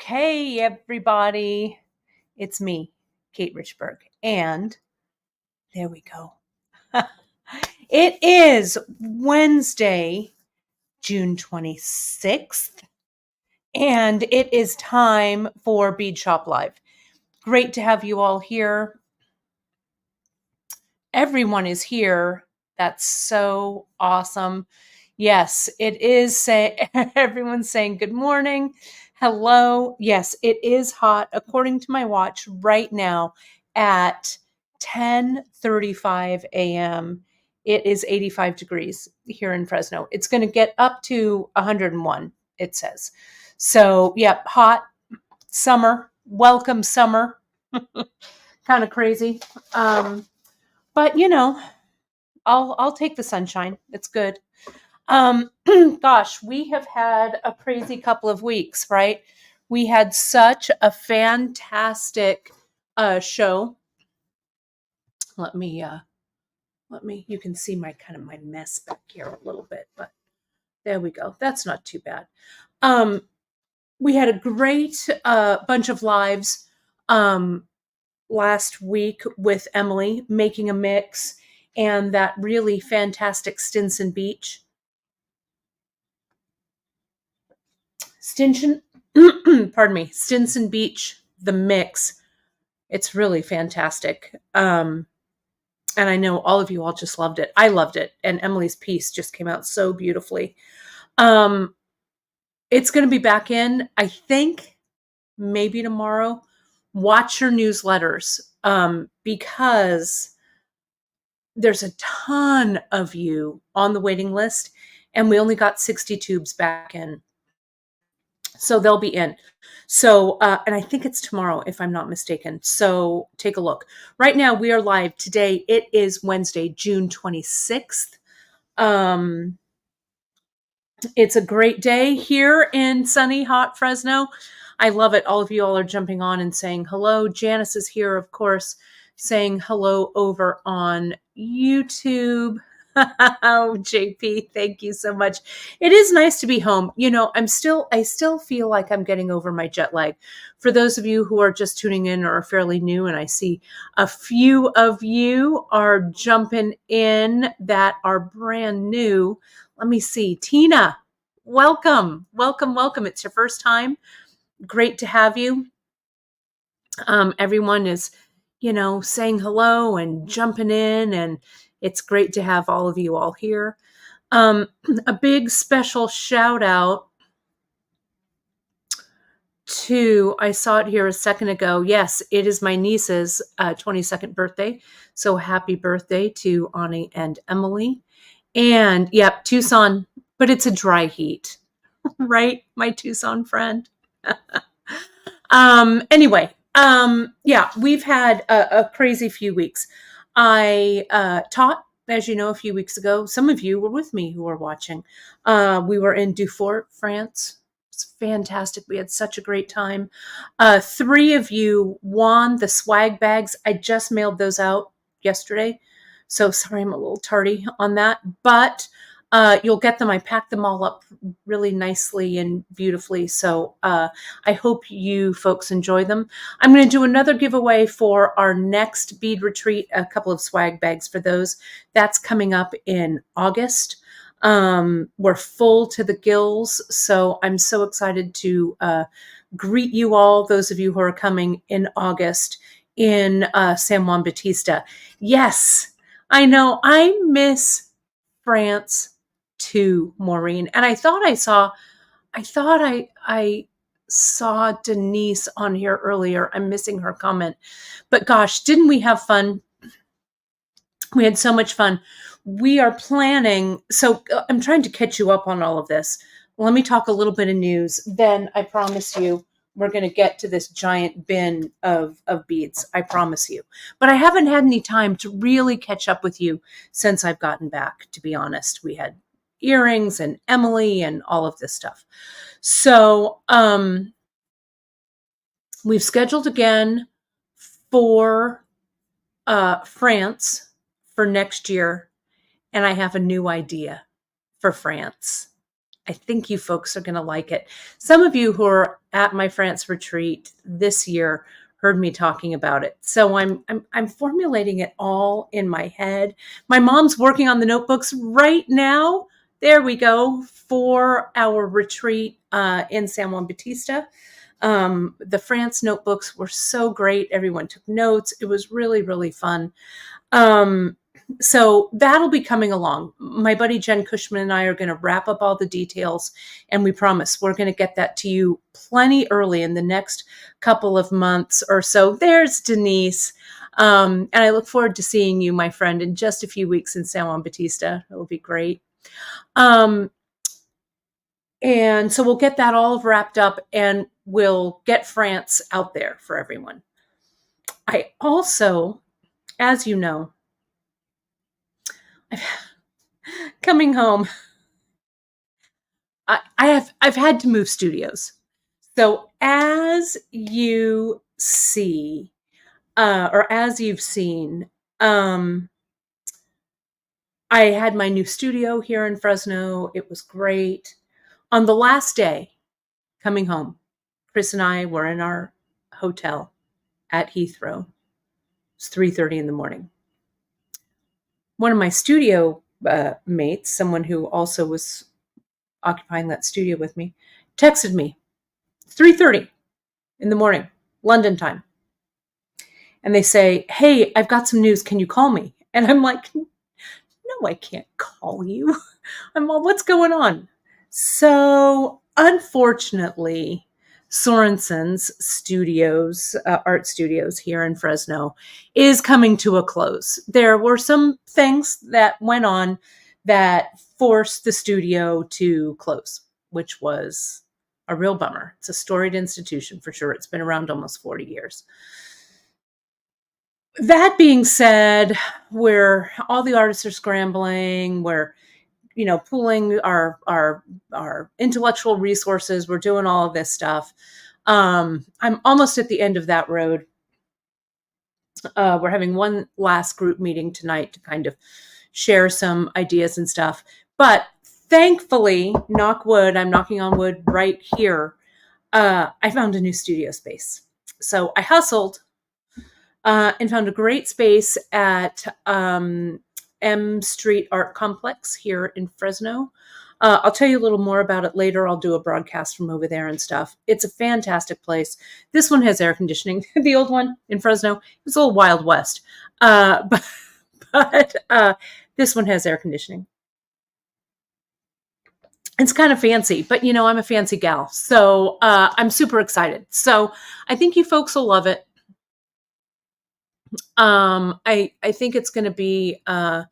Okay, everybody. It's me, Kate Richburg. And there we go. It is Wednesday, June 26th, and it is time for Beadshop Live. Great to have you all here. Everyone is here. That's so awesome. Yes, it is. Everyone's saying good morning. Hello. Yes, it is hot according to my watch right now at 10:35 a.m. It is 85 degrees here in Fresno. It's going to get up to 101, it says. So, yep, hot summer. Welcome summer. Kind of crazy. But I'll take the sunshine. It's good. Gosh, we have had a crazy couple of weeks, right? We had such a fantastic show. Let me, you can see my mess back here a little bit, but there we go. That's not too bad. We had a great bunch of lives last week with Emily making a mix and that really fantastic Stinson Beach. Stinson Beach, the mix. It's really fantastic. And I know all of you all just loved it. I loved it. And Emily's piece just came out so beautifully. It's going to be back in, I think, maybe tomorrow. Watch your newsletters because there's a ton of you on the waiting list, and we only got 60 tubes back in. So they'll be in. So, and I think it's tomorrow, if I'm not mistaken. So take a look. Right now, we are live today. It is Wednesday, June 26th. It's a great day here in sunny, hot Fresno. I love it. All of you all are jumping on and saying hello. Janice is here, of course, saying hello over on YouTube. Oh, JP, thank you so much. It is nice to be home. I still feel like I'm getting over my jet lag. For those of you who are just tuning in or are fairly new, and I see a few of you are jumping in that are brand new. Let me see. Tina, welcome. It's your first time. Great to have you. Everyone is, saying hello and jumping in, and it's great to have all of you all here. A big special shout out to, I saw it here a second ago. Yes, it is my niece's 22nd birthday. So happy birthday to Ani and Emily. And yep, Tucson, but it's a dry heat, right? My Tucson friend. Anyway, yeah, we've had a crazy few weeks. I taught, as you know, a few weeks ago. Some of you were with me who are watching. We were in Dufort, France. It's fantastic. We had such a great time. 3 of you won the swag bags. I just mailed those out yesterday. So sorry, I'm a little tardy on that, but you'll get them. I packed them all up really nicely and beautifully. So I hope you folks enjoy them. I'm going to do another giveaway for our next bead retreat, a couple of swag bags for those. That's coming up in August. We're full to the gills. So I'm so excited to greet you all, those of you who are coming in August in San Juan Bautista. Yes, I know. I miss France too, Maureen. And I thought I saw Denise on here earlier. I'm missing her comment. But gosh, didn't we have fun? We had so much fun. We are planning. So I'm trying to catch you up on all of this. Let me talk a little bit of news. Then I promise you, we're going to get to this giant bin of beads. I promise you. But I haven't had any time to really catch up with you since I've gotten back, to be honest. We had earrings and Emily and all of this stuff. So we've scheduled again for France for next year. And I have a new idea for France. I think you folks are going to like it. Some of you who are at my France retreat this year heard me talking about it. So I'm formulating it all in my head. My mom's working on the notebooks right now. There we go, for our retreat in San Juan Bautista. The France notebooks were so great. Everyone took notes. It was really, really fun. So that'll be coming along. My buddy Jen Cushman and I are going to wrap up all the details, and we promise we're going to get that to you plenty early in the next couple of months or so. There's Denise. And I look forward to seeing you, my friend, in just a few weeks in San Juan Bautista. It'll be great. And so we'll get that all wrapped up, and we'll get France out there for everyone. I also, as you know, coming home, I've had to move studios. So as you see, or as you've seen, I had my new studio here in Fresno. It was great. On the last day coming home, Chris and I were in our hotel at Heathrow. It's 3:30 in the morning. One of my studio mates, someone who also was occupying that studio with me, texted me 3:30 in the morning, London time. And they say, "Hey, I've got some news. Can you call me?" And I'm like, "No, I can't call you." I'm all, "What's going on?" So unfortunately, Sorensen's studios, art studios here in Fresno, is coming to a close. There were some things that went on that forced the studio to close, which was a real bummer. It's a storied institution for sure. It's been around almost 40 years. That being said, where all the artists are scrambling, we're pooling our intellectual resources. We're doing all of this stuff. I'm almost at the end of that road. We're having one last group meeting tonight to kind of share some ideas and stuff. But thankfully, knock wood, I'm knocking on wood right here, I found a new studio space. So I hustled and found a great space at M Street Art Complex here in Fresno. I'll tell you a little more about it later. I'll do a broadcast from over there and stuff. It's a fantastic place. This one has air conditioning. The old one in Fresno, it was a little Wild West. But this one has air conditioning. It's kind of fancy, but I'm a fancy gal. So I'm super excited. So I think you folks will love it. I think it's going to be a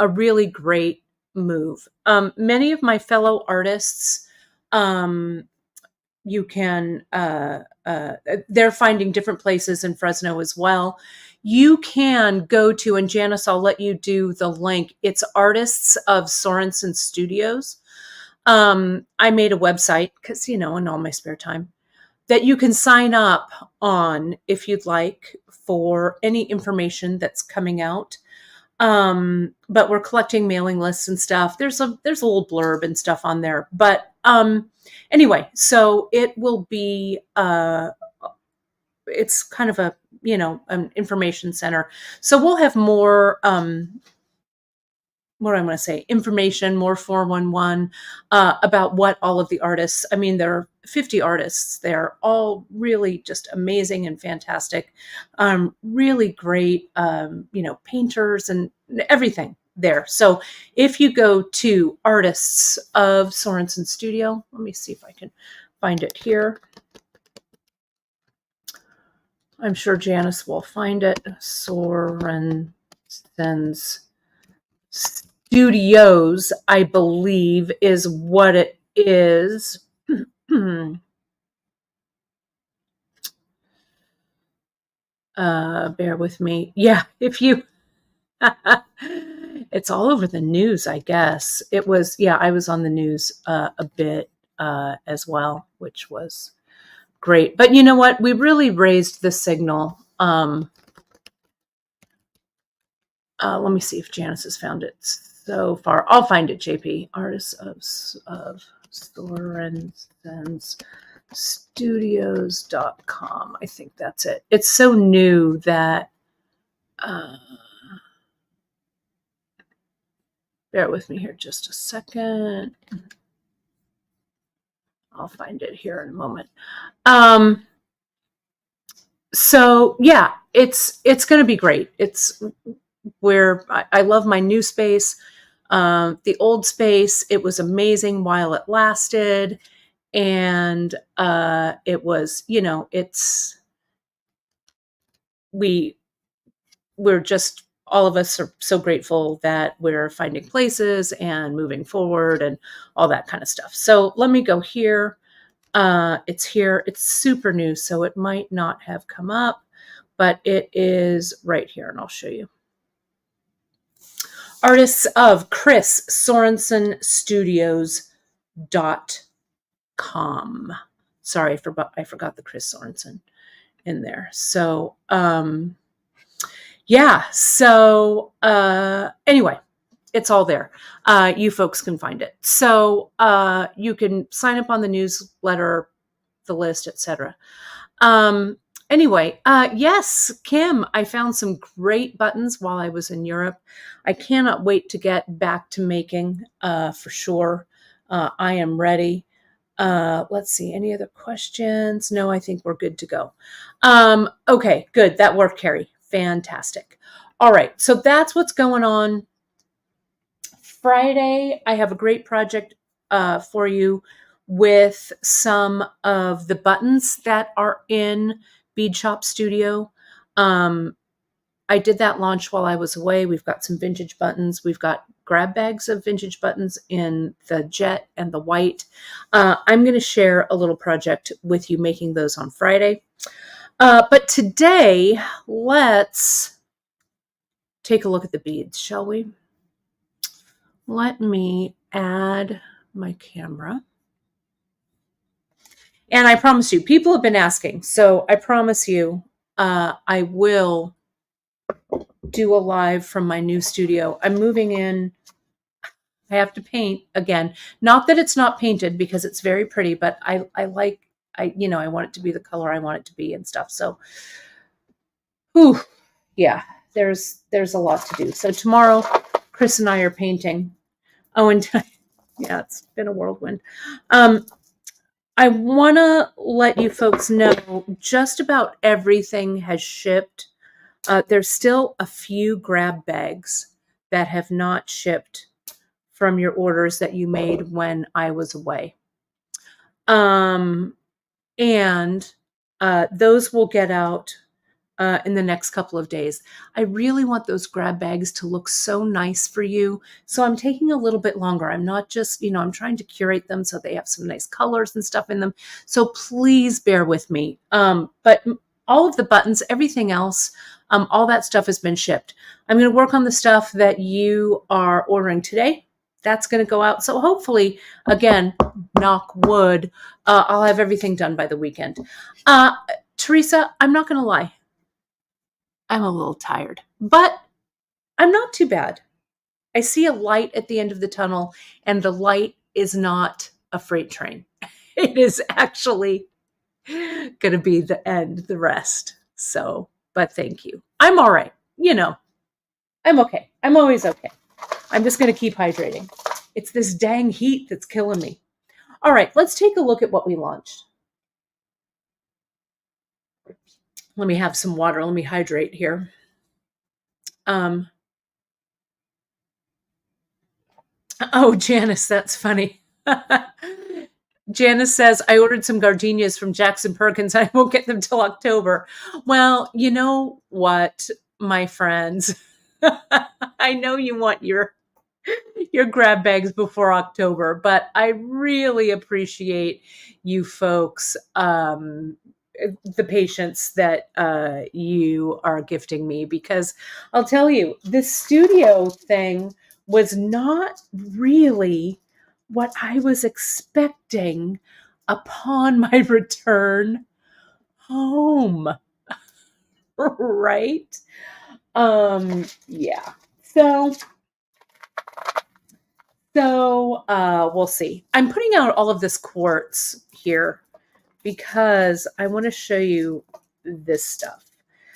really great move. Many of my fellow artists, you can, they're finding different places in Fresno as well. You can go to, and Janice, I'll let you do the link. It's Artists of Sorensen Studios. I made a website because, in all my spare time, that you can sign up on if you'd like for any information that's coming out. But we're collecting mailing lists and stuff. There's a little blurb and stuff on there. But anyway, so it will be it's kind of a an information center. So we'll have more what I'm going to say, information, more 411 about what all of the artists, there are 50 artists. They're all really just amazing and fantastic. Really great, painters and everything there. So if you go to Artists of Sorensen Studio, let me see if I can find it here. I'm sure Janice will find it. Sorensen's Studios, I believe, is what it is. Bear with me. Yeah, if you, it's all over the news, I guess. It was, I was on the news a bit as well, which was great. But you know what? We really raised the signal. Let me see if Janice has found it. so far. I'll find it, JP. Artists of Sorensen's Studios.com. I think that's it. It's so new that bear with me here just a second. I'll find it here in a moment. So yeah, it's going to be great. It's where I love my new space. The old space, it was amazing while it lasted. And it was, we're just, all of us are so grateful that we're finding places and moving forward and all that kind of stuff. So let me go here. It's here. It's super new, so it might not have come up, but it is right here, and I'll show you. Artists of Chris Sorensen Studios.com. Sorry, I forgot the Chris Sorensen in there. So, yeah. So, anyway, it's all there. You folks can find it. So, you can sign up on the newsletter, the list, etc. Anyway, yes, Kim, I found some great buttons while I was in Europe. I cannot wait to get back to making, for sure. I am ready. Let's see, any other questions? No, I think we're good to go. Okay, good. That worked, Carrie. Fantastic. All right, so that's what's going on. Friday, I have a great project for you with some of the buttons that are in BeadshopStudio. I did that launch while I was away. We've got some vintage buttons. We've got grab bags of vintage buttons in the jet and the white. I'm going to share a little project with you making those on Friday. But today, let's take a look at the beads, shall we? Let me add my camera. And I promise you, people have been asking. So I promise you, I will do a live from my new studio. I'm moving in. I have to paint again. Not that it's not painted because it's very pretty, but I want it to be the color I want it to be and stuff. So, yeah, there's a lot to do. So tomorrow, Chris and I are painting. Oh, and yeah, it's been a whirlwind. I want to let you folks know just about everything has shipped. There's still a few grab bags that have not shipped from your orders that you made when I was away. And those will get out in the next couple of days. I really want those grab bags to look so nice for you. So I'm taking a little bit longer. I'm not just, I'm trying to curate them so they have some nice colors and stuff in them. So please bear with me. But all of the buttons, everything else, all that stuff has been shipped. I'm going to work on the stuff that you are ordering today. That's going to go out. So hopefully, again, knock wood, I'll have everything done by the weekend. Teresa, I'm not going to lie. I'm a little tired, but I'm not too bad. I see a light at the end of the tunnel, and the light is not a freight train. It is actually going to be the end, the rest. So, but thank you. I'm all right. I'm okay. I'm always okay. I'm just going to keep hydrating. It's this dang heat that's killing me. All right, let's take a look at what we launched. Let me have some water. Let me hydrate here. Oh, Janice, that's funny. Janice says, I ordered some gardenias from Jackson Perkins. I won't get them till October. Well, you know what, my friends? I know you want your grab bags before October, but I really appreciate you folks, the patience that you are gifting me, because I'll tell you, this studio thing was not really what I was expecting upon my return home. Right? Yeah. So So we'll see. I'm putting out all of this quartz here because I want to show you this stuff.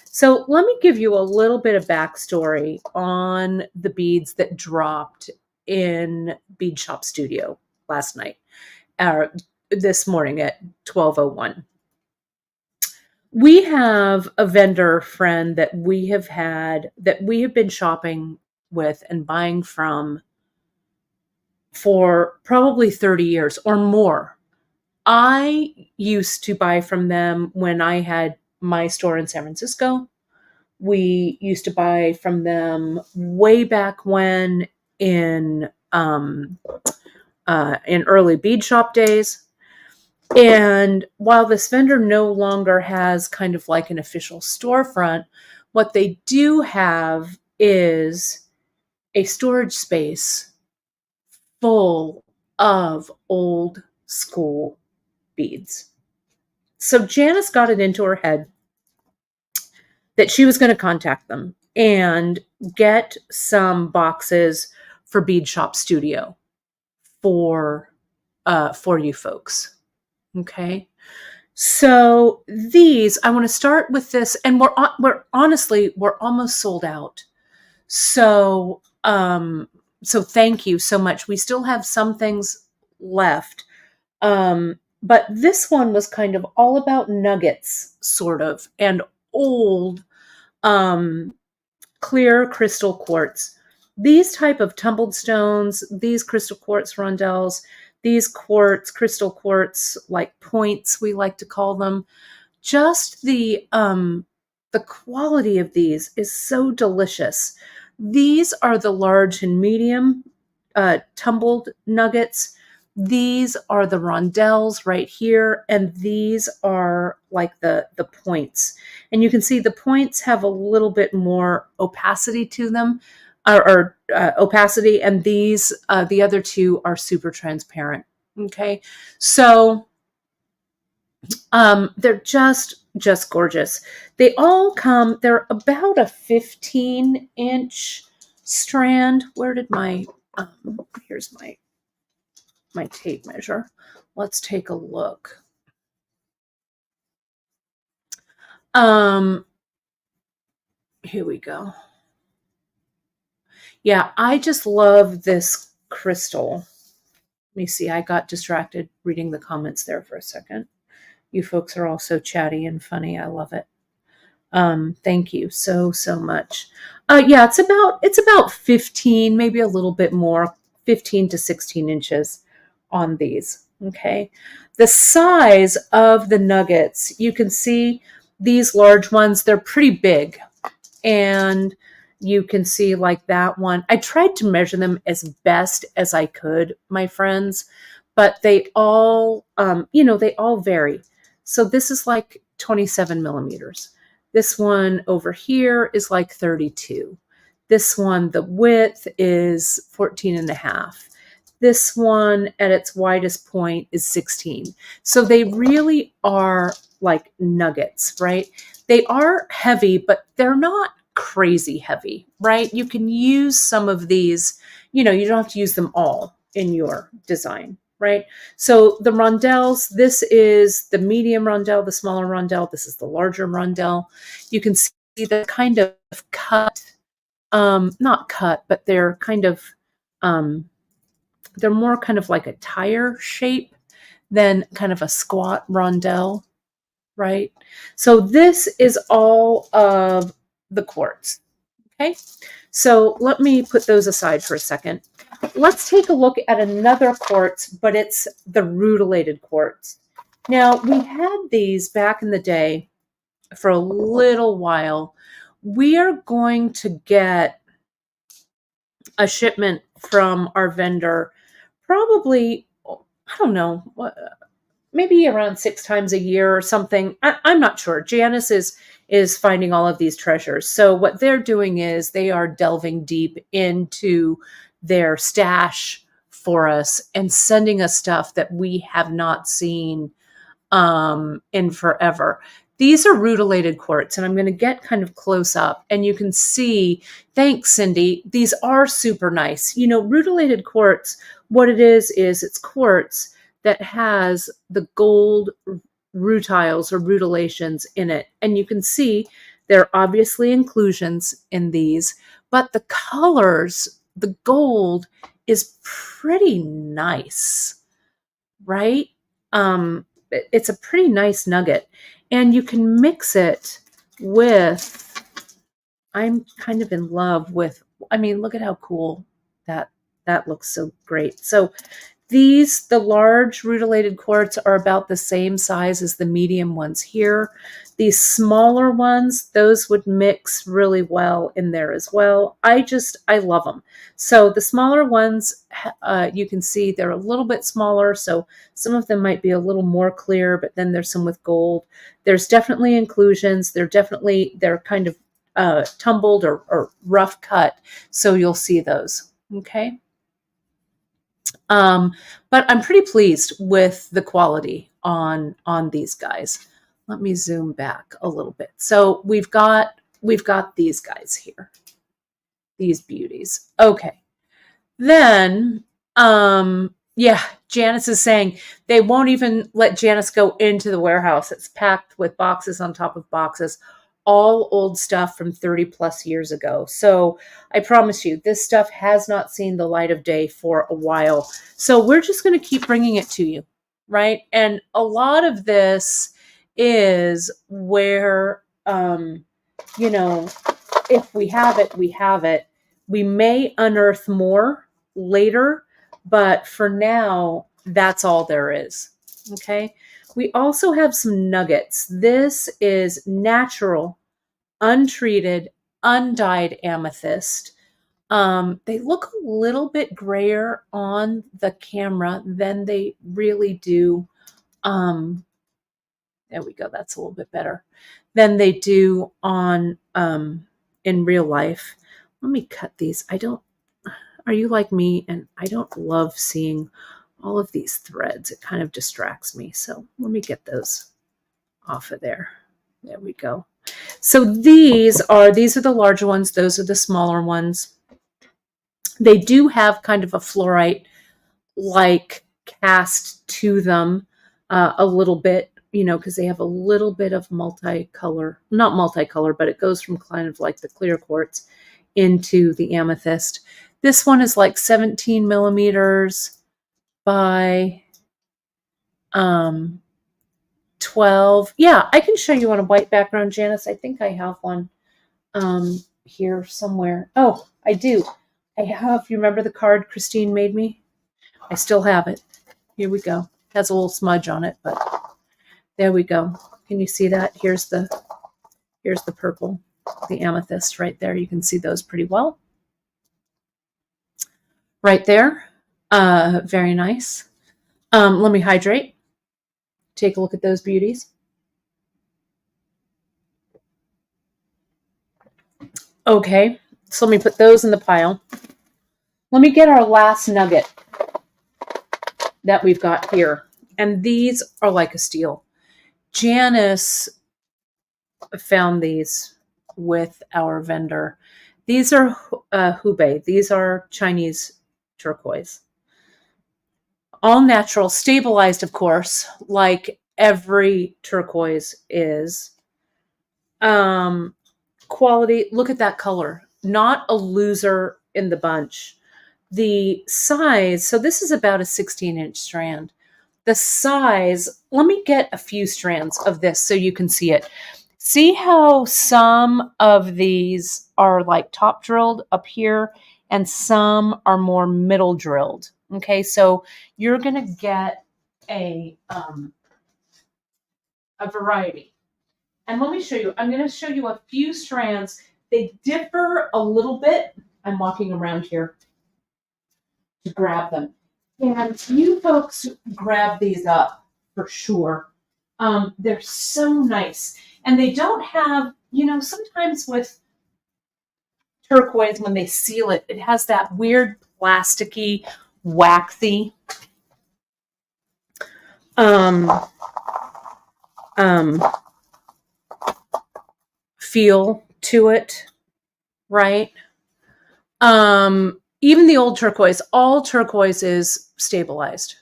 So let me give you a little bit of backstory on the beads that dropped in BeadshopStudio last night, or this morning at 12:01. We have a vendor friend that we have been shopping with and buying from for probably 30 years or more. I used to buy from them when I had my store in San Francisco. We used to buy from them way back when in early bead shop days. And while this vendor no longer has kind of like an official storefront, what they do have is a storage space full of old school beads. So Janice got it into her head that she was going to contact them and get some boxes for BeadshopStudio for you folks. Okay. So these, I want to start with this, and we're almost sold out. So thank you so much. We still have some things left. But this one was kind of all about nuggets, sort of, and old clear crystal quartz. These type of tumbled stones, these crystal quartz rondelles, these crystal quartz, like points, we like to call them. Just the quality of these is so delicious. These are the large and medium tumbled nuggets. These are the rondelles right here, and these are like the points. And you can see the points have a little bit more opacity to them, or opacity, and these, the other two, are super transparent. Okay, so they're just gorgeous. They all come, they're about a 15-inch strand. Where did my, here's my tape measure. Let's take a look. Here we go. Yeah, I just love this crystal. Let me see, I got distracted reading the comments there for a second. You folks are all so chatty and funny. I love it. Thank you so much. Yeah, it's about 15, maybe a little bit more, 15 to 16 inches on these. Okay. The size of the nuggets, you can see these large ones, they're pretty big. And you can see like that one. I tried to measure them as best as I could, my friends, but they all, they all vary. So this is like 27 millimeters. This one over here is like 32. This one, the width is 14 and a half. This one at its widest point is 16. So they really are like nuggets, right? They are heavy, but they're not crazy heavy, right? You can use some of these, you don't have to use them all in your design, right? So the rondelles, this is the medium rondelle, the smaller rondelle. This is the larger rondelle. You can see the kind of cut, not cut, but they're kind of, they're more kind of like a tire shape than kind of a squat rondelle, right? So this is all of the quartz. Okay, so let me put those aside for a second. Let's take a look at another quartz, but it's the rutilated quartz. Now, we had these back in the day for a little while. We are going to get a shipment from our vendor probably, I don't know, maybe around 6 times a year or something. I'm not sure. Janice is finding all of these treasures. So what they're doing is they are delving deep into their stash for us and sending us stuff that we have not seen in forever. These are rutilated quartz, and I'm going to get kind of close up, and you can see, thanks, Cindy, these are super nice. You know, rutilated quartz, what it is it's quartz that has the gold rutiles or rutilations in it. And you can see there are obviously inclusions in these, but the colors, the gold is pretty nice, right? It's a pretty nice nugget. And you can mix it with, I'm kind of in love with, I mean, look at how cool that looks. So great. So these, the large rutilated quartz, are about the same size as the medium ones here. These smaller ones, those would mix really well in there as well. I love them. So the smaller ones, you can see they're a little bit smaller. So some of them might be a little more clear, but then there's some with gold. There's definitely inclusions. They're kind of tumbled or rough cut. So you'll see those. Okay. But I'm pretty pleased with the quality on these guys. Let me zoom back a little bit. So we've got these guys here, these beauties. Okay. Then, yeah, Janice is saying they won't even let Janice go into the warehouse. It's packed with boxes on top of boxes, all old stuff from 30 plus years ago. So I promise you, this stuff has not seen the light of day for a while. So we're just going to keep bringing it to you, right? And a lot of this is where, you know, if we have it, we have it. We may unearth more later, but for now, that's all there is. Okay. We also have some nuggets. This is natural, untreated, undyed amethyst. They look a little bit grayer on the camera than they really do. There we go. That's a little bit better than they do on in real life. Let me cut these. Are you like me? And I don't love seeing all of these threads. It kind of distracts me. So let me get those off of there. There we go. So these are the larger ones. Those are the smaller ones. They do have kind of a fluorite like cast to them a little bit, you know, because they have a little bit of multicolor, not multicolor, but it goes from kind of like the clear quartz into the amethyst. This one is like 17 millimeters by 12. Yeah, I can show you on a white background, Janice. I think I have one here somewhere. Oh, I do. I have, you remember the card Christine made me? I still have it. Here we go. It has a little smudge on it, but there we go. Can you see that? Here's the purple, the amethyst right there. You can see those pretty well. Right there. Very nice. Let me hydrate. Take a look at those beauties. Okay, so let me put those in the pile. Let me get our last nugget that we've got here. And these are like a steal. Janice found these with our vendor. These are Hubei. These are Chinese turquoise. All natural, stabilized, of course, like every turquoise is. Quality, look at that color. Not a loser in the bunch. The size, so this is about a 16-inch strand. The size, let me get a few strands of this so you can see it. See how some of these are like top drilled up here and some are more middle drilled. Okay, so you're going to get a variety. And let me show you, I'm going to show you a few strands. They differ a little bit. I'm walking around here to grab them. And you folks grab these up for sure. They're so nice. And they don't have, you know, sometimes with turquoise, when they seal it, it has that weird plasticky, waxy feel to it, right? Even the old turquoise, all turquoise is stabilized,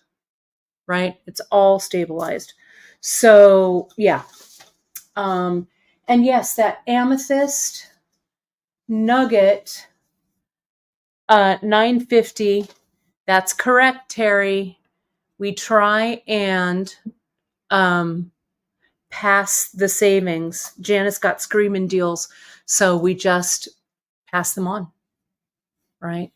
right? It's all stabilized. So yeah. And yes, that amethyst nugget, 950. That's correct, Terry. We try and pass the savings. Janice got screaming deals, so we just pass them on, right?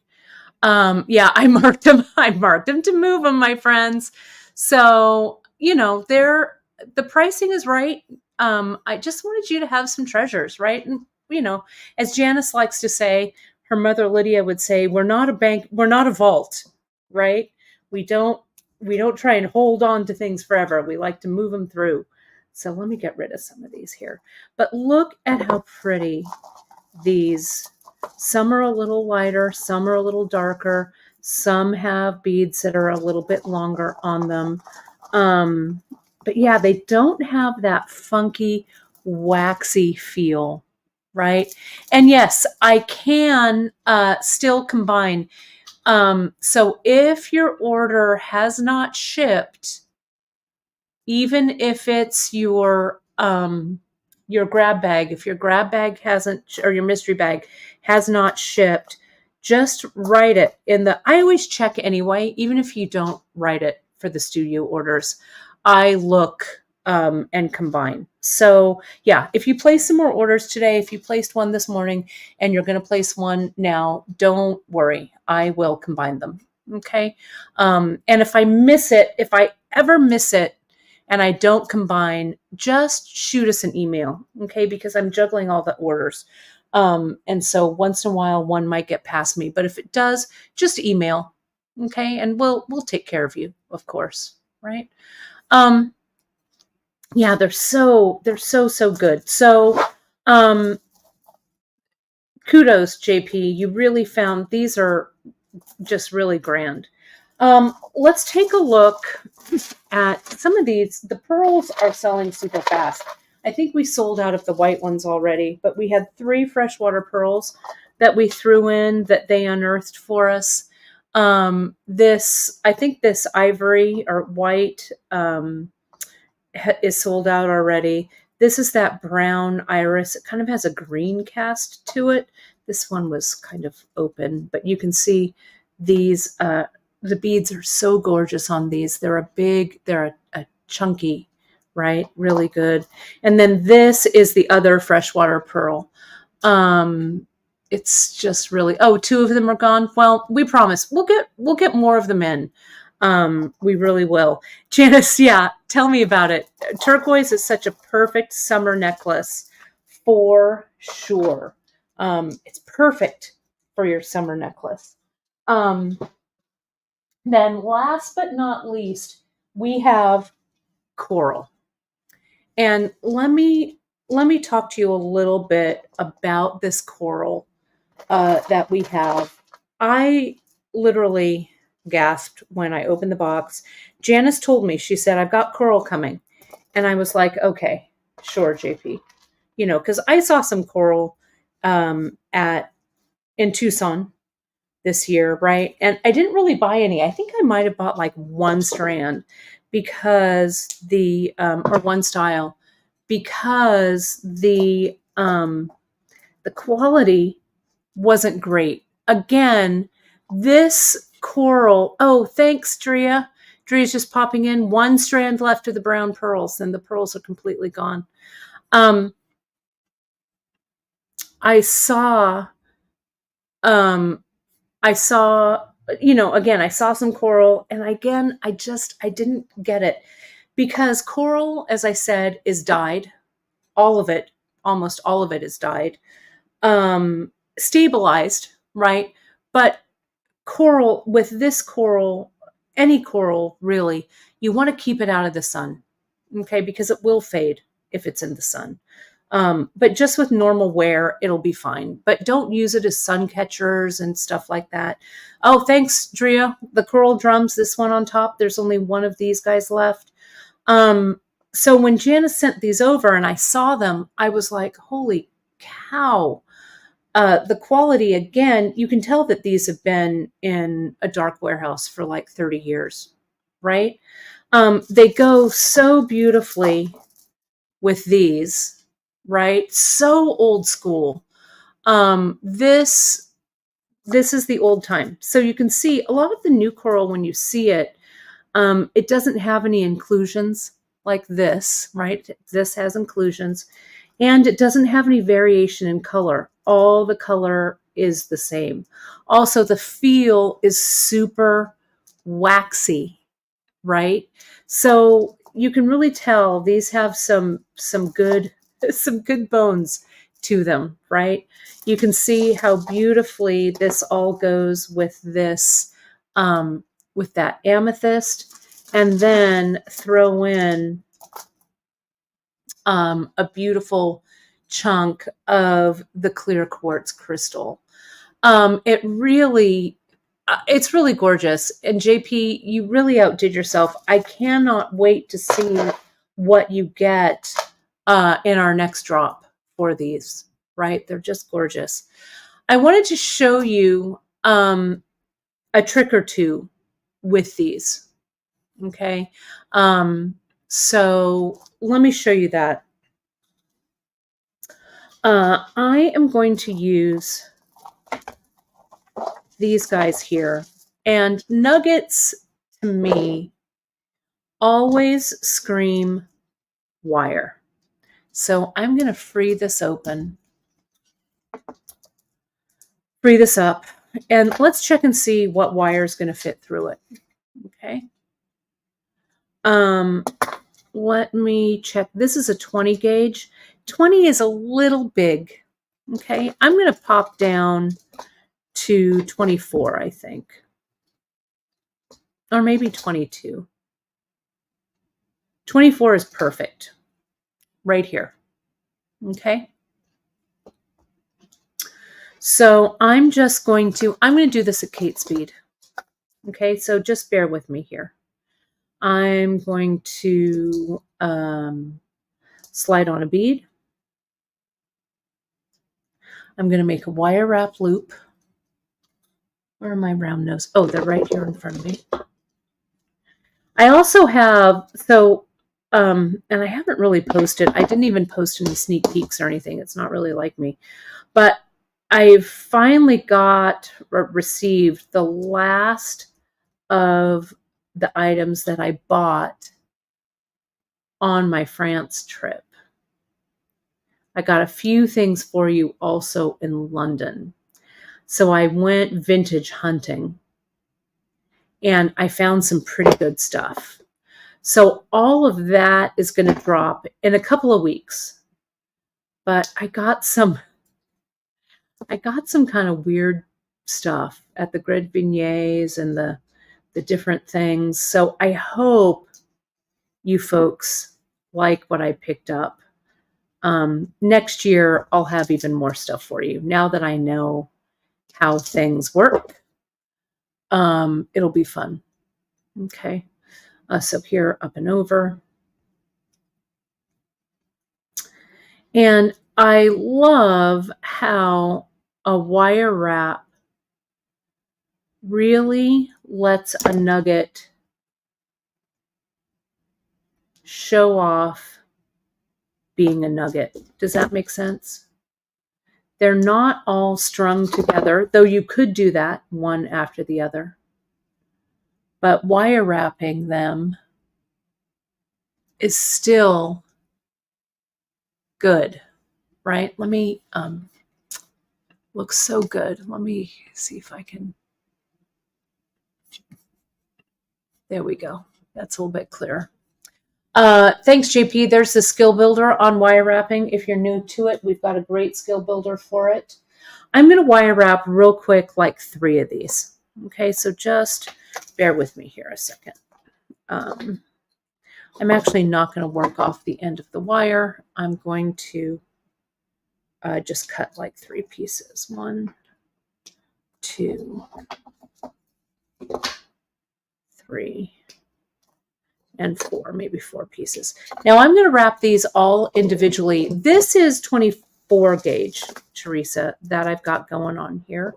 Yeah, I marked them. I marked them to move them, my friends. So, the pricing is right. I just wanted you to have some treasures, right? And, as Janice likes to say, her mother Lydia would say, we're not a bank, we're not a vault, right? We don't try and hold on to things forever. We like to move them through. So let me get rid of some of these here. But look at how pretty these. Some are a little lighter, some are a little darker, some have beads that are a little bit longer on them. But yeah, they don't have that funky, waxy feel, right? And yes, I can still combine. So if your order has not shipped, even if it's your grab bag, if your grab bag hasn't, or your mystery bag has not shipped, just write it in the, I always check anyway, even if you don't write it for the studio orders, I look and combine. So yeah, if you place some more orders today, if you placed one this morning and you're going to place one now, don't worry, I will combine them. Okay. And if I miss it, if I ever miss it, and I don't combine, just shoot us an email, okay? Because I'm juggling all the orders. And so once in a while, one might get past me. But if it does, just email, okay? And we'll take care of you, of course, right? Yeah, they're so good. So kudos, JP. You really found, these are just really grand. Let's take a look at some of these. The pearls are selling super fast. I think we sold out of the white ones already, but we had 3 freshwater pearls that we threw in that they unearthed for us. I think this ivory or white is sold out already. This is that brown iris. It kind of has a green cast to it. This one was kind of open, but you can see these, the beads are so gorgeous on these. They're a chunky, right? Really good. And then this is the other freshwater pearl. It's just really, 2 of them are gone. Well, we promise we'll get more of them in. We really will. Janice, yeah, tell me about it. Turquoise is such a perfect summer necklace for sure. It's perfect for your summer necklace. Then last but not least, we have coral. And let me talk to you a little bit about this coral that we have. I literally gasped when I opened the box. Janice told me, she said, I've got coral coming. And I was like, okay, sure, JP. Because I saw some coral in Tucson this year, right? And I didn't really buy any. I think I might have bought like 1 strand because or 1 style, because the quality wasn't great. Again, this coral, thanks, Drea. Drea's just popping in. 1 strand left of the brown pearls, and the pearls are completely gone. I saw, again, I saw some coral, and again, I didn't get it, because coral, as I said, is dyed. All of it, almost all of it is dyed. Stabilized, right? But coral, with this coral, any coral really, you want to keep it out of the sun, okay? Because it will fade if it's in the sun. But just with normal wear, it'll be fine. But don't use it as sun catchers and stuff like that. Oh, thanks, Drea. The coral drums, this one on top, there's only 1 of these guys left. So when Janice sent these over and I saw them, I was like, holy cow. The quality, again, you can tell that these have been in a dark warehouse for like 30 years, right? They go so beautifully with these, right? So old school. This is the old time. So you can see a lot of the new coral when you see it, it doesn't have any inclusions like this, right? This has inclusions. And it doesn't have any variation in color. All the color is the same. Also, the feel is super waxy, right? So you can really tell these have some good some good bones to them, right? You can see how beautifully this all goes with this, with that amethyst, and then throw in a beautiful chunk of the clear quartz crystal. It really, it's really gorgeous. And JP, you really outdid yourself. I cannot wait to see what you get in our next drop for these, right? They're just gorgeous. I wanted to show you a trick or two with these, okay? So let me show you that. I am going to use these guys here. And nuggets, to me, always scream wire. So I'm going to free this open, free this up, and let's check and see what wire is going to fit through it. Okay. Let me check. This is a 20 gauge. 20 is a little big. Okay. I'm going to pop down to 24, I think. Or maybe 22. 24 is perfect. Right here. Okay. So I'm going to do this at Kate speed. Okay. So just bear with me here. I'm going to slide on a bead. I'm going to make a wire wrap loop. Where are my round nose? Oh, they're right here in front of me. I also have, and I haven't really posted, I didn't even post any sneak peeks or anything. It's not really like me. But I've finally received the last of the items that I bought on my France trip. I got a few things for you also in London. So I went vintage hunting and I found some pretty good stuff. So all of that is going to drop in a couple of weeks. But I got some kind of weird stuff at the Grid Vignettes and the different things. So I hope you folks like what I picked up. Next year, I'll have even more stuff for you. Now that I know how things work, it'll be fun. Okay. So here, up and over. And I love how a wire wrap really lets a nugget show off being a nugget. Does that make sense? They're not all strung together, though you could do that one after the other. But wire wrapping them is still good, right? Let me, looks so good. Let me see if I can, there we go. That's a little bit clearer. Thanks, JP. There's the skill builder on wire wrapping. If you're new to it, we've got a great skill builder for it. I'm going to wire wrap real quick, like 3 of these. Okay, so just bear with me here a second. I'm actually not going to work off the end of the wire. I'm going to just cut like 3 pieces. 1, 2, 3. And 4, maybe 4 pieces. Now I'm going to wrap these all individually. This is 20, 4 gauge, Teresa, that I've got going on here.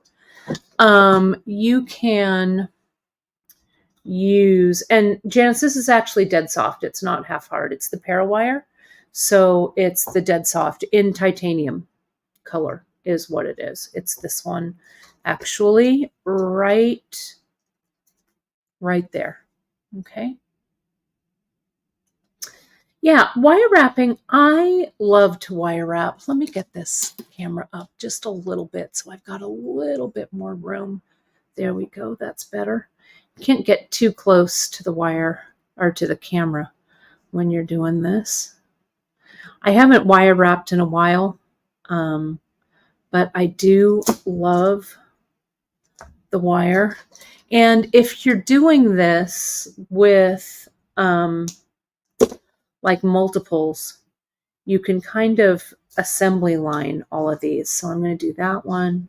You can use, and Janice, this is actually dead soft. It's not half hard. It's the Parawire. So it's the dead soft in titanium color is what it is. It's this one actually right there. Okay. Yeah, wire wrapping. I love to wire wrap. Let me get this camera up just a little bit so I've got a little bit more room. There we go. That's better. You can't get too close to the wire or to the camera when you're doing this. I haven't wire wrapped in a while, but I do love the wire. And if you're doing this with like multiples, you can kind of assembly line all of these. So I'm going to do that one.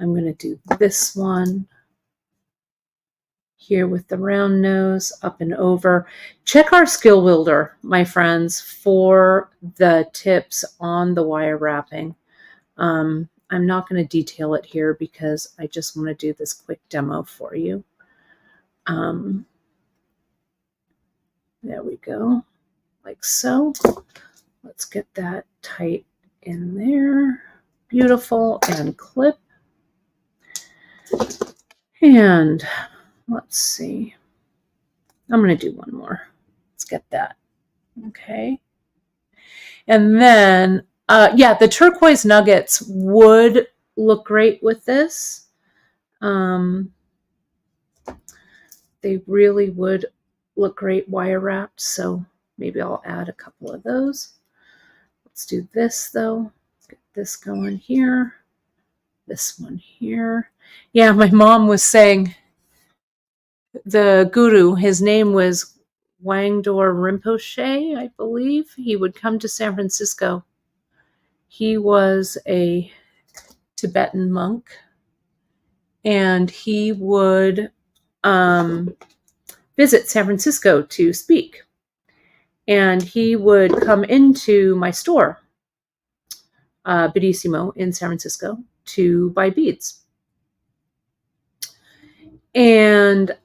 I'm going to do this one here with the round nose up and over. Check our skill builder, my friends, for the tips on the wire wrapping. I'm not going to detail it here because I just want to do this quick demo for you. There we go, like so. Let's get that tight in there. Beautiful, and clip. And let's see. I'm going to do one more. Let's get that. Okay. And then, yeah, the turquoise nuggets would look great with this. They really would look great wire wrapped. So maybe I'll add a couple of those. Let's do this though. Get this going here. This one here. Yeah, my mom was saying the guru, his name was Wangdor Rinpoche, I believe. He would come to San Francisco. He was a Tibetan monk, and he would visit San Francisco to speak. And he would come into my store, Beadissimo in San Francisco, to buy beads. And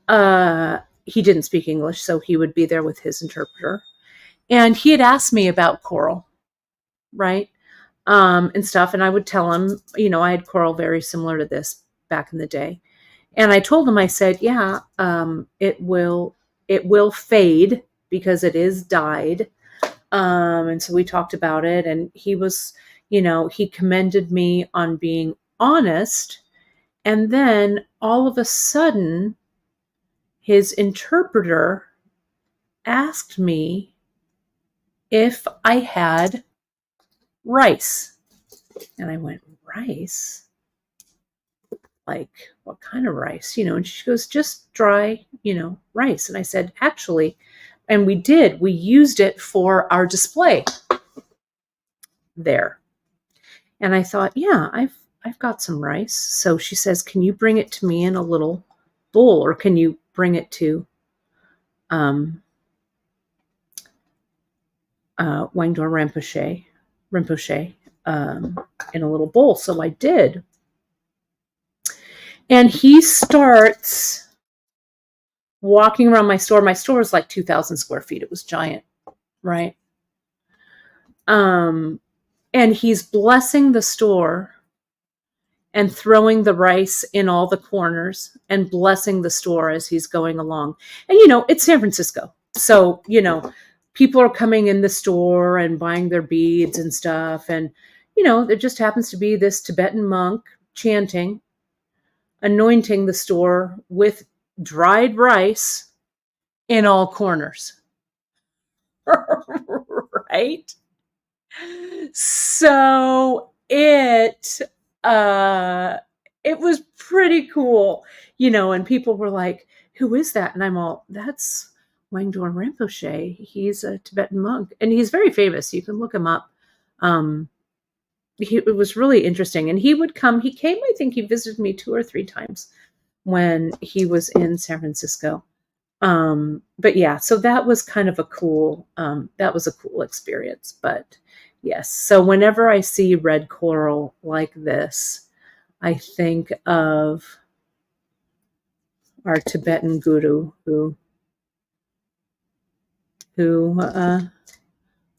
he didn't speak English, so he would be there with his interpreter. And he had asked me about coral, right? And stuff. And I would tell him, you know, I had coral very similar to this back in the day. And I told him, I said, yeah, it will fade because it is dyed. And so we talked about it, and he was, you know, he commended me on being honest. And then all of a sudden, his interpreter asked me if I had rice. And I went, rice? Like, what kind of rice? You know, and she goes, just dry, you know, rice. And I said, actually, and we used it for our display there. And I thought, yeah, I've got some rice. So she says, can you bring it to me in a little bowl, or can you bring it to Wangdor Rinpoche in a little bowl? So I did. And he starts walking around my store. My store was like 2,000 square feet. It was giant, right? And he's blessing the store and throwing the rice in all the corners and blessing the store as he's going along. And, you know, it's San Francisco. So, you know, people are coming in the store and buying their beads and stuff. And, you know, there just happens to be this Tibetan monk chanting, anointing the store with dried rice in all corners. Right? So it was pretty cool, you know, and people were like, who is that? And I'm all, that's Wangdor Rinpoche. He's a Tibetan monk, and he's very famous. You can look him up. It was really interesting. And he would come, he came, I think he visited me 2 or 3 times when he was in San Francisco. But yeah, so that was kind of a cool, experience. But Yes. So whenever I see red coral like this, I think of our Tibetan guru who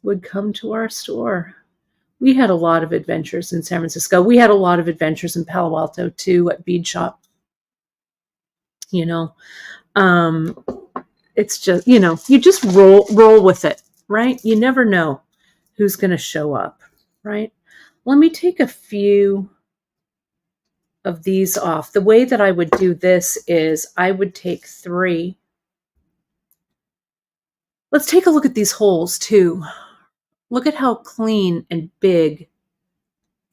would come to our store. We had a lot of adventures in San Francisco. We had a lot of adventures in Palo Alto too at Beadshop. You know, it's just, you know, you just roll with it, right? You never know who's going to show up, right? Let me take a few of these off. The way that I would do this is I would take 3. Let's take a look at these holes too. Look at how clean and big.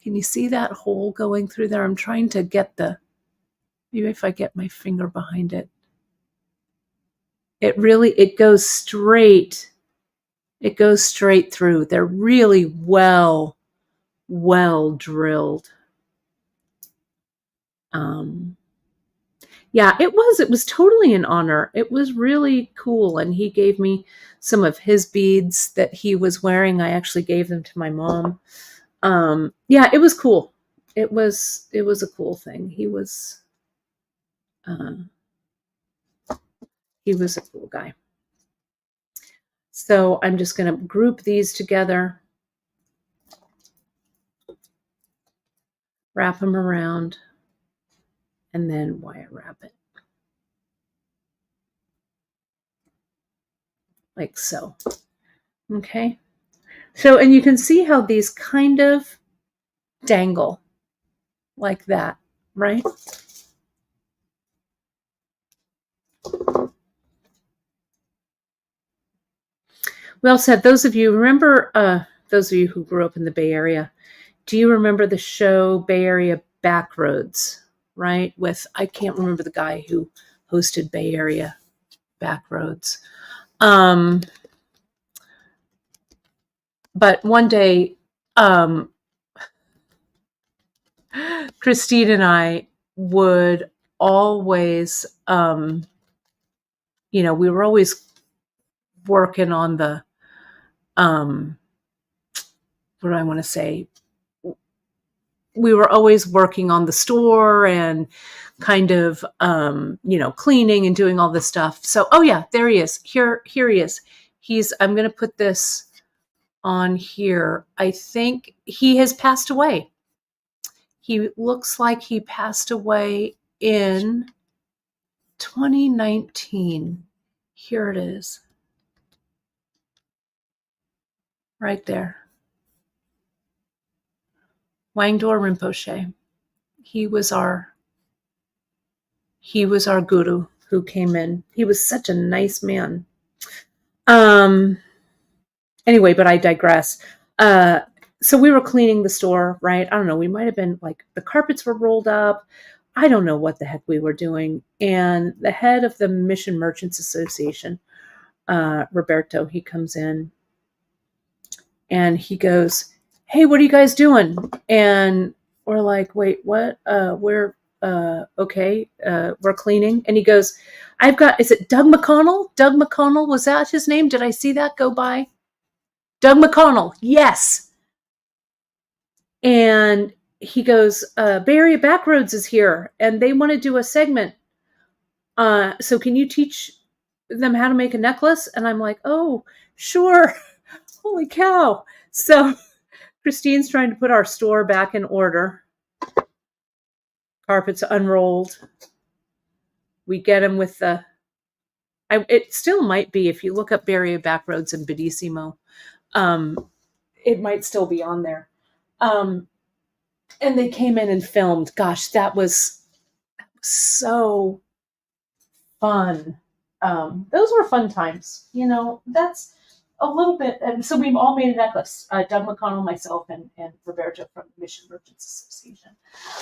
Can you see that hole going through there? I'm trying to get maybe if I get my finger behind it. It goes straight. It goes straight through. They're really well drilled. Yeah, it was totally an honor. It was really cool. And he gave me some of his beads that he was wearing. I actually gave them to my mom. Yeah, it was cool. It was a cool thing. He was a cool guy. So I'm just going to group these together, wrap them around, and then wire wrap it. Like so. Okay. So, and you can see how these kind of dangle like that, right? We also had those of you, remember, those of you who grew up in the Bay Area, do you remember the show Bay Area Backroads, right? With, I can't remember the guy who hosted Bay Area Backroads. But one day, Christine and I would always, you know, we were always working on the, what do I want to say? We were always working on the store and kind of, you know, cleaning and doing all this stuff. So, oh yeah, there he is. Here he is. I'm going to put this on here. I think he has passed away. He looks like he passed away in 2019. Here it is. Right there. Wangdor Rinpoche. He was our guru who came in. He was such a nice man. Anyway, but I digress. So we were cleaning the store, right? I don't know. We might have been like, the carpets were rolled up. I don't know what the heck we were doing. And the head of the Mission Merchants Association, Roberto, he comes in and he goes, "Hey, what are you guys doing?" And we're like, "Wait, what? We're okay. We're cleaning." And he goes, is it Doug McConnell? Doug McConnell, was that his name? Did I see that go by? Doug McConnell, yes. And he goes, Bay Area Backroads is here and they want to do a segment. So can you teach them how to make a necklace? And I'm like, oh, sure. Holy cow. So Christine's trying to put our store back in order. Carpets unrolled. We get them with it still might be, if you look up Bay Area Backroads in Bedissimo, it might still be on there. And they came in and filmed. Gosh, that was so fun. Those were fun times. You know, that's a little bit. And so we've all made a necklace. Doug McConnell, myself, and Roberto from Mission Merchants Association.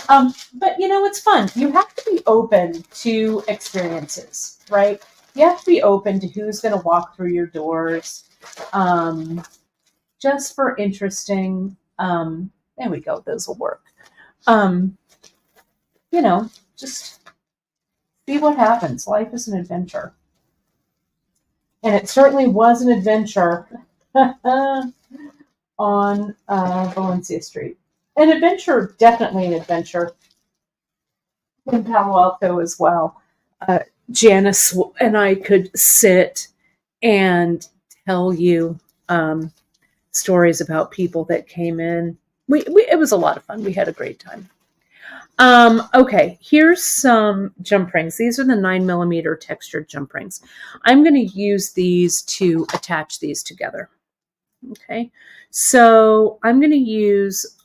But, you know, it's fun. You have to be open to experiences, right? You have to be open to who's going to walk through your doors. Just for interesting. There we go. Those will work. You know, just see what happens. Life is an adventure. And it certainly was an adventure on Valencia Street. An adventure, definitely an adventure in Palo Alto as well. Janice and I could sit and tell you stories about people that came in. It was a lot of fun. We had a great time. Okay, here's some jump rings. These are the 9mm textured jump rings. I'm going to use these to attach these together. Okay, so I think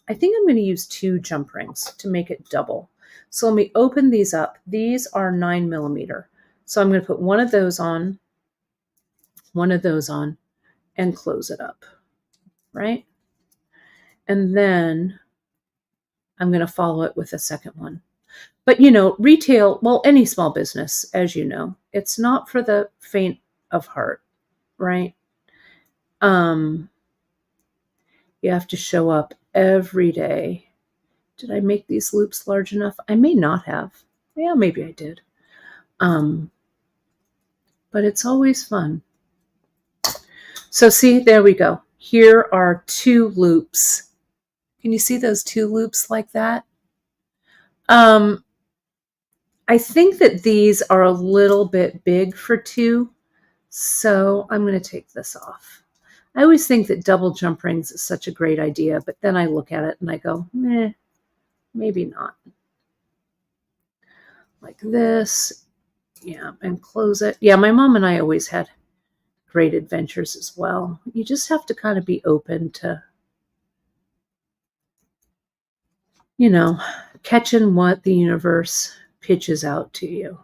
I'm going to use 2 jump rings to make it double. So let me open these up. These are 9mm. So I'm going to put one of those on, and close it up, right? And then I'm going to follow it with a second one. But, retail, well, any small business, as you know, it's not for the faint of heart, right? You have to show up every day. Did I make these loops large enough? I may not have. Yeah, maybe I did. But it's always fun. So see, there we go. Here are 2 loops. Can you see those 2 loops like that? I think that these are a little bit big for 2, so I'm going to take this off. I always think that double jump rings is such a great idea, but then I look at it and I go, maybe not. Like this, yeah, and close it. Yeah, my mom and I always had great adventures as well. You just have to kind of be open to, catching what the universe pitches out to you.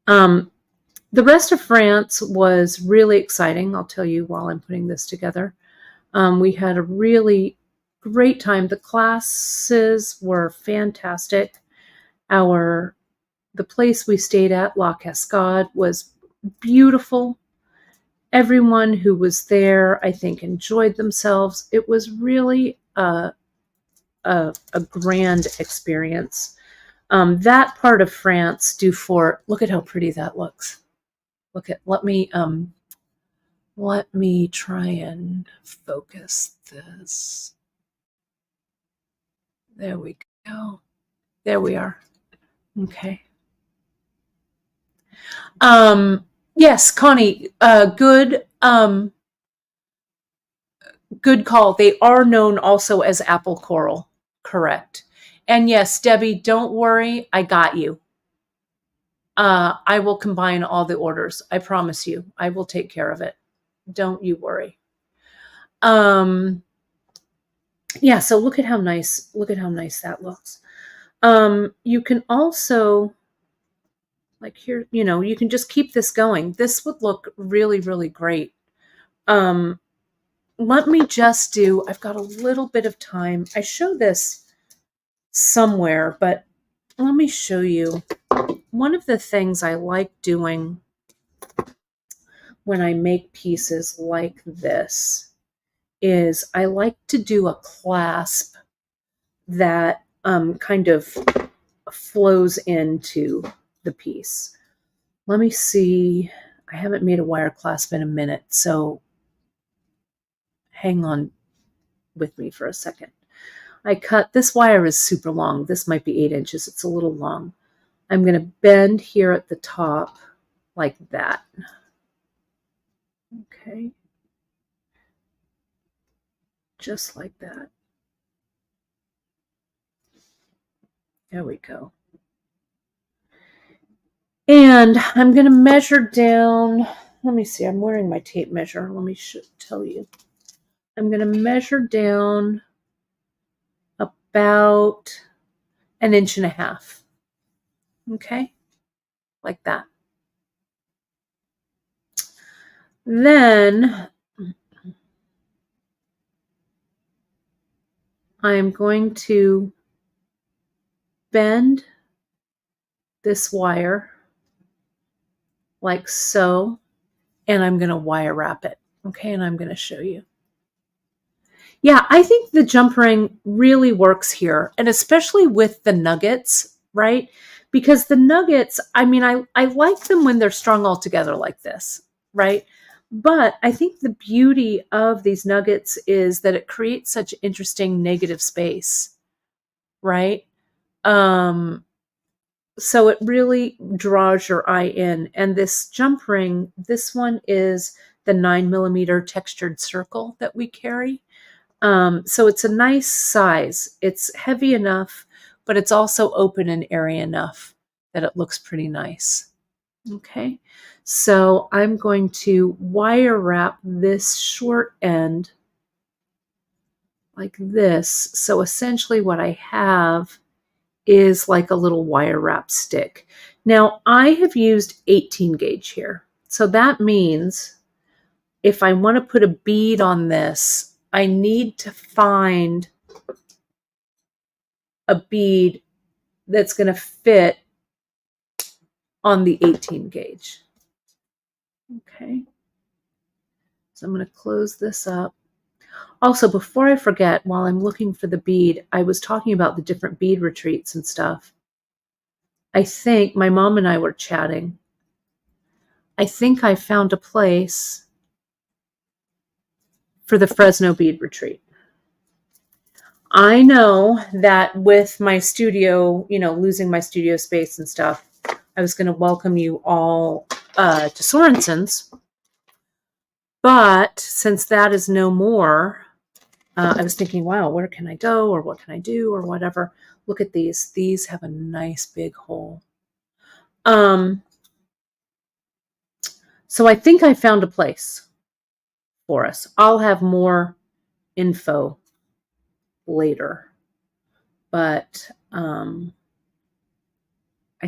The rest of France was really exciting. I'll tell you while I'm putting this together. We had a really great time. The classes were fantastic. The place we stayed at, La Cascade, was beautiful. Everyone who was there, I think, enjoyed themselves. It was really a grand experience. That part of France, Dufour, look at how pretty that looks. Let me try and focus this. There we go. There we are. Okay. Yes, Connie, good call. They are known also as apple coral. Correct. And yes, Debbie, don't worry. I got you. I will combine all the orders. I promise you. I will take care of it. Don't you worry. Yeah, so look at how nice that looks. You can also, like here, you can just keep this going. This would look really, really great. Let me just do, I've got a little bit of time. I show this somewhere, but let me show you. One of the things I like doing when I make pieces like this is I like to do a clasp that kind of flows into the piece. Let me see. I haven't made a wire clasp in a minute, so hang on with me for a second. This wire is super long. This might be 8 inches. It's a little long. I'm going to bend here at the top like that. Okay. Just like that. There we go. And I'm going to measure down. Let me see. I'm wearing my tape measure. Let me tell you. I'm going to measure down about 1.5 inches. Okay? Like that. Then I'm going to bend this wire like so, and I'm going to wire wrap it. Okay, and I'm going to show you. Yeah, I think the jump ring really works here, and especially with the nuggets, right? Because the nuggets, I mean, I like them when they're strung all together like this, right? But I think the beauty of these nuggets is that it creates such interesting negative space, right? So it really draws your eye in. And this jump ring, this one is the 9mm textured circle that we carry. So it's a nice size. It's heavy enough, but it's also open and airy enough that it looks pretty nice. Okay, so I'm going to wire wrap this short end like this. So essentially what I have is like a little wire wrap stick. Now I have used 18 gauge here. So that means if I want to put a bead on this, I need to find a bead that's going to fit on the 18 gauge. Okay. So I'm going to close this up. Also, before I forget, while I'm looking for the bead, I was talking about the different bead retreats and stuff. I think my mom and I were chatting. I think I found a place for the Fresno bead retreat. I know that with my studio, losing my studio space and stuff, I was going to welcome you all to Sorensen's. But since that is no more, I was thinking, wow, where can I go or what can I do or whatever. Look at these. These have a nice big hole. So I think I found a place for us. I'll have more info later, but I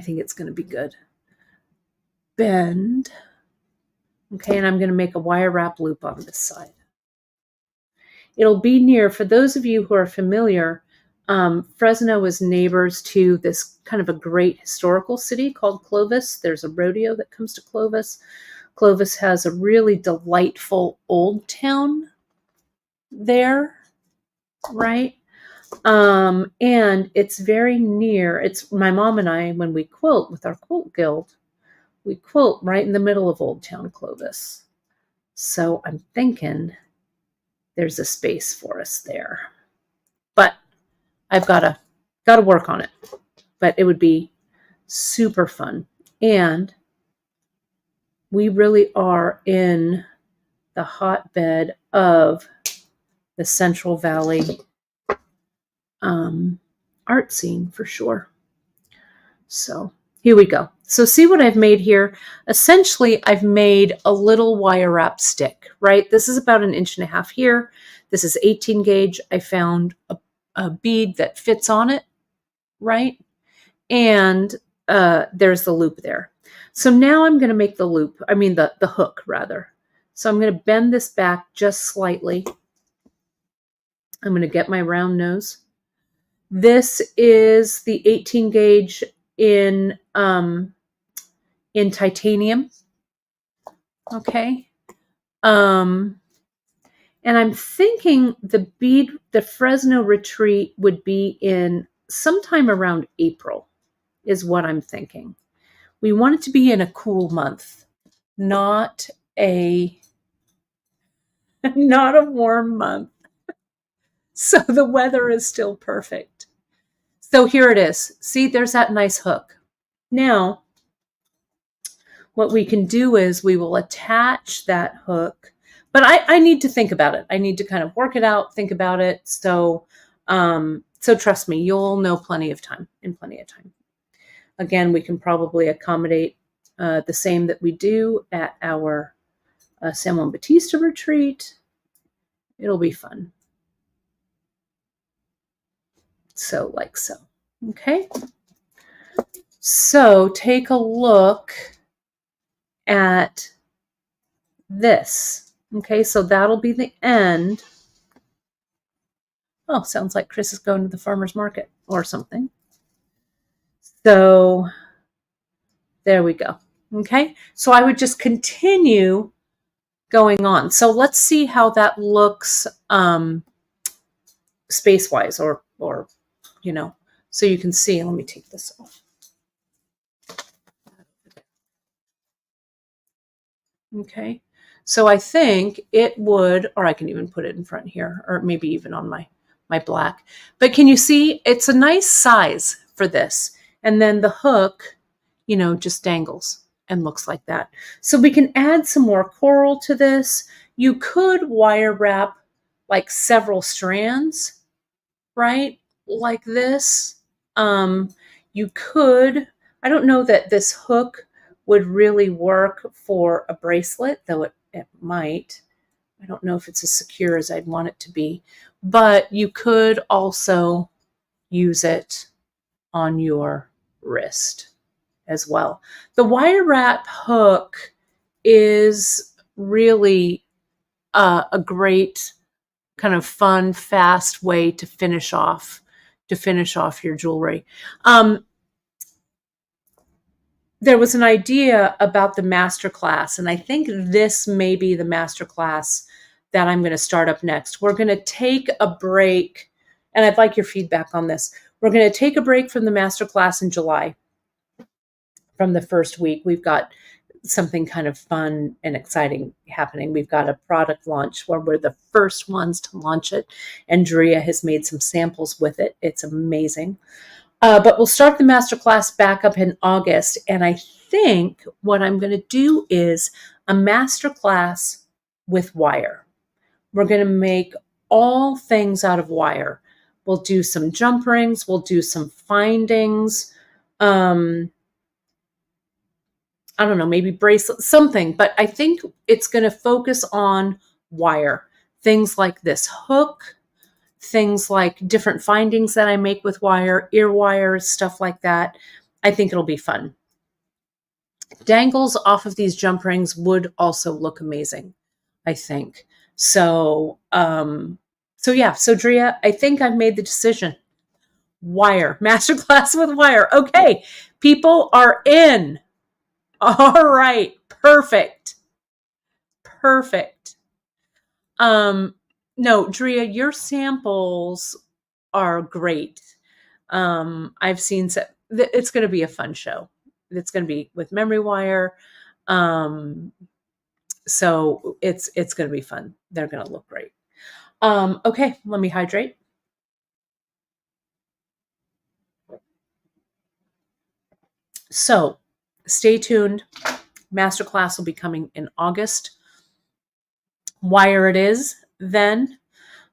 think it's going to be good. Bend. Okay, and I'm going to make a wire wrap loop on this side. It'll be near, for those of you who are familiar, Fresno is neighbors to this kind of a great historical city called Clovis. There's a rodeo that comes to Clovis. Clovis has a really delightful old town there, right? And it's very near. It's my mom and I, when we quilt with our quilt guild, we quilt right in the middle of Old Town Clovis. So I'm thinking there's a space for us there. But I've got to work on it. But it would be super fun. And we really are in the hotbed of the Central Valley art scene for sure. So here we go. So see what I've made here. Essentially, I've made a little wire wrap stick, right? This is about 1.5 inches here. This is 18 gauge. I found a bead that fits on it, right? And there's the loop there. So now I'm going to make the loop, the hook rather. So I'm going to bend this back just slightly. I'm going to get my round nose. This is the 18 gauge in titanium. Okay. And I'm thinking the Fresno retreat would be in sometime around April is what I'm thinking. We want it to be in a cool month, not a warm month. So the weather is still perfect. So here it is. See, there's that nice hook. Now, what we can do is we will attach that hook, but I need to think about it. I need to kind of work it out, think about it. So trust me, you'll know in plenty of time. Again, we can probably accommodate the same that we do at our San Juan Bautista retreat. It'll be fun. So like so. Okay. So take a look at this. Okay, so that'll be the end. Oh, sounds like Chris is going to the farmer's market or something. So there we go. Okay, so I would just continue going on. So let's see how that looks space-wise or so you can see. Let me take this off. Okay, So I think it would, or I can even put it in front here, or maybe even on my black. But can you see, it's a nice size for this. And then the hook, just dangles and looks like that. So we can add some more coral to this. You could wire wrap like several strands, right? Like this. You could, I don't know that this hook would really work for a bracelet, though it might. I don't know if it's as secure as I'd want it to be, but you could also use it on your wrist as well. The wire wrap hook is really a great kind of fun, fast way to finish off your jewelry. There was an idea about the masterclass, and I think this may be the masterclass that I'm going to start up next. We're going to take a break, and I'd like your feedback on this. We're going to take a break from the masterclass in July. From the first week, we've got something kind of fun and exciting happening. We've got a product launch where we're the first ones to launch it. Andrea has made some samples with it. It's amazing. But we'll start the masterclass back up in August. And I think what I'm going to do is a masterclass with wire. We're going to make all things out of wire. We'll do some jump rings. We'll do some findings. I don't know, maybe bracelet, something, but I think it's going to focus on wire. Things like this hook, things like different findings that I make with wire, ear wires, stuff like that. I think it'll be fun. Dangles off of these jump rings would also look amazing, I think. So Drea, I think I've made the decision. Wire, masterclass with wire. Okay, people are in. All right. Perfect. No, Drea, your samples are great. I've seen, it's going to be a fun show. It's going to be with memory wire. So it's going to be fun. They're going to look great. Okay. Let me hydrate. So stay tuned. Masterclass will be coming in August. Wire it is then.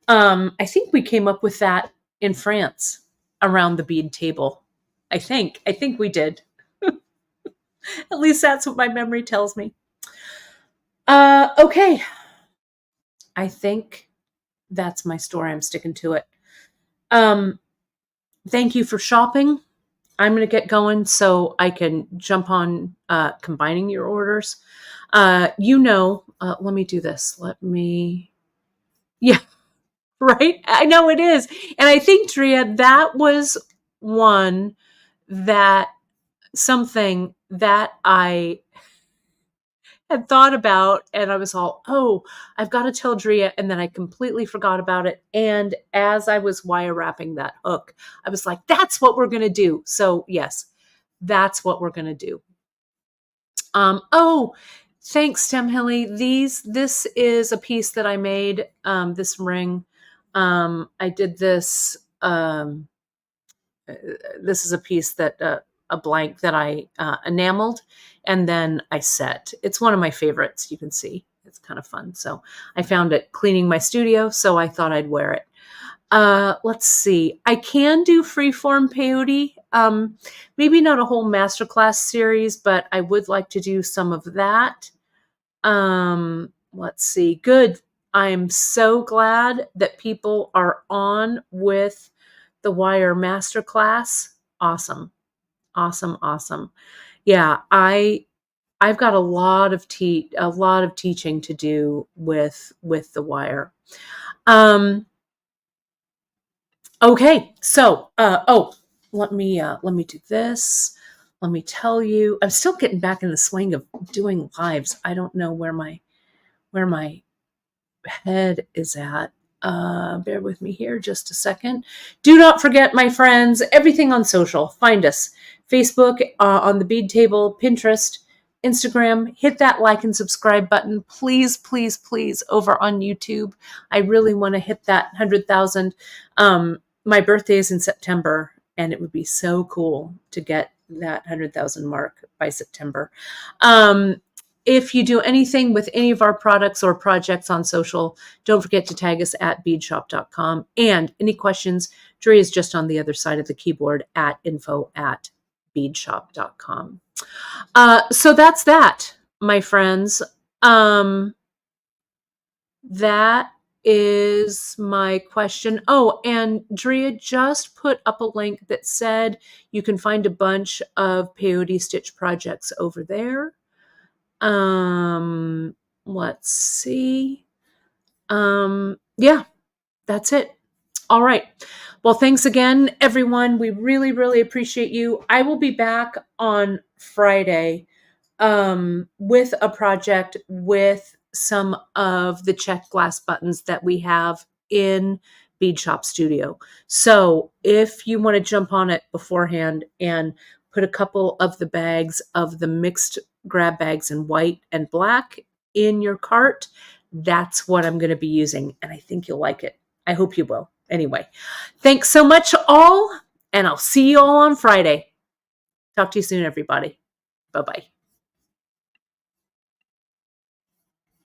I think we came up with that in France around the bead table. I think we did. At least that's what my memory tells me. Okay. I think that's my story. I'm sticking to it. Thank you for shopping. I'm going to get going so I can jump on combining your orders. Let me do this. Yeah, right? I know it is. And I think, Drea, that was something that I had thought about, and I was all, I've got to tell Drea, and then I completely forgot about it. And as I was wire wrapping that hook, I was like, that's what we're going to do. So yes, that's what we're going to do. Thanks, Tim Hilly. This is a piece that I made, this ring. I did this, this is a piece that, a blank that I enameled and then I set. It's one of my favorites. You can see it's kind of fun. So I found it cleaning my studio, so I thought I'd wear it. Let's see. I can do freeform peyote. Maybe not a whole masterclass series, but I would like to do some of that. Let's see. Good. I'm so glad that people are on with the wire masterclass. Awesome. Yeah, I've got a lot of teaching to do with the wire. Okay, so let me do this. Let me tell you, I'm still getting back in the swing of doing lives. I don't know where my head is at. Bear with me here just a second. Do not forget, my friends, everything on social. Find us. Facebook, on the Bead Table, Pinterest, Instagram, hit that like and subscribe button. Please, please, please, over on YouTube. I really want to hit that 100,000. My birthday is in September, and it would be so cool to get that 100,000 mark by September. If you do anything with any of our products or projects on social, don't forget to tag us at beadshop.com. And any questions, Dre is just on the other side of the keyboard at info@beadshop.com. So that's that, my friends. That is my question. Oh, and Drea just put up a link that said you can find a bunch of peyote stitch projects over there. Let's see. Yeah, that's it. All right. Well, thanks again, everyone. We really, really appreciate you. I will be back on Friday with a project with some of the check glass buttons that we have in BeadshopStudio. So if you want to jump on it beforehand and put a couple of the bags of the mixed grab bags in white and black in your cart, that's what I'm going to be using. And I think you'll like it. I hope you will. Anyway, thanks so much all, and I'll see you all on Friday. Talk to you soon, everybody. Bye-bye.